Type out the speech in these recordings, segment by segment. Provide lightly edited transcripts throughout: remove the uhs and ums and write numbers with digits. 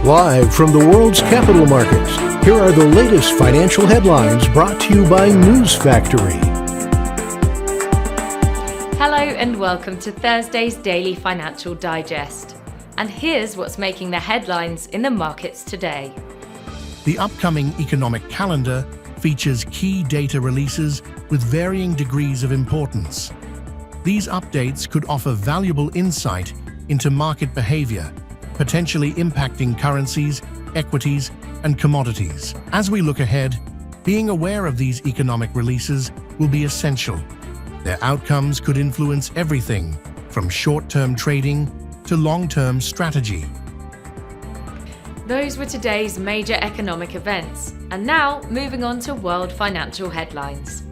Live from the world's capital markets, here are the latest financial headlines brought to you by News Factory. Hello and welcome to Thursday's Daily Financial Digest. And here's what's making the headlines in the markets today. The upcoming economic calendar features key data releases with varying degrees of importance. These updates could offer valuable insight into market behavior, potentially impacting currencies, equities, and commodities. As we look ahead, being aware of these economic releases will be essential. Their outcomes could influence everything from short-term trading to long-term strategy. Those were today's major economic events. And now, moving on to world financial headlines.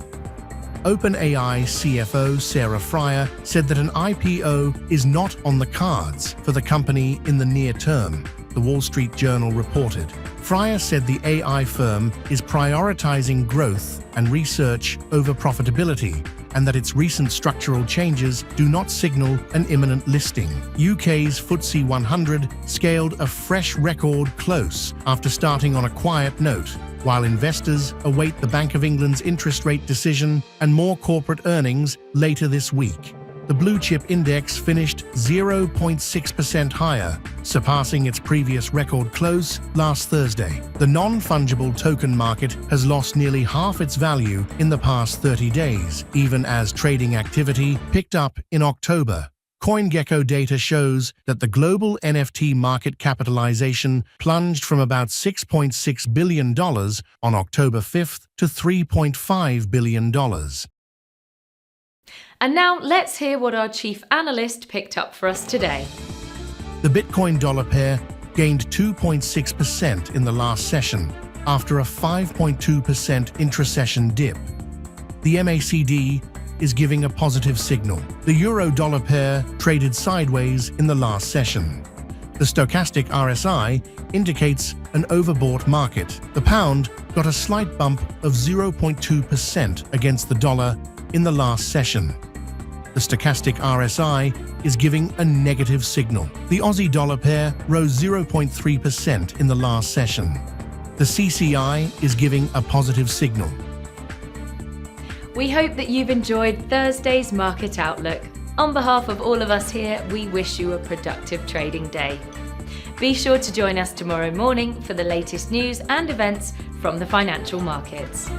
OpenAI CFO Sarah Friar said that an IPO is not on the cards for the company in the near term, the Wall Street Journal reported. Friar said the AI firm is prioritizing growth and research over profitability, and that its recent structural changes do not signal an imminent listing. UK's FTSE 100 scaled a fresh record close after starting on a quiet note, while investors await the Bank of England's interest rate decision and more corporate earnings later this week. The blue chip index finished 0.6% higher, surpassing its previous record close last Thursday. The non-fungible token market has lost nearly half its value in the past 30 days, even as trading activity picked up in October. CoinGecko data shows that the global NFT market capitalization plunged from about $6.6 billion on October 5th to $3.5 billion. And now let's hear what our chief analyst picked up for us today. The Bitcoin dollar pair gained 2.6% in the last session after a 5.2% intra-session dip. The MACD is giving a positive signal. The euro-dollar pair traded sideways in the last session. The stochastic RSI indicates an overbought market. The pound got a slight bump of 0.2% against the dollar in the last session. The stochastic RSI is giving a negative signal. The Aussie dollar pair rose 0.3% in the last session. The CCI is giving a positive signal. We hope that you've enjoyed Thursday's Market Outlook. On behalf of all of us here, we wish you a productive trading day. Be sure to join us tomorrow morning for the latest news and events from the financial markets.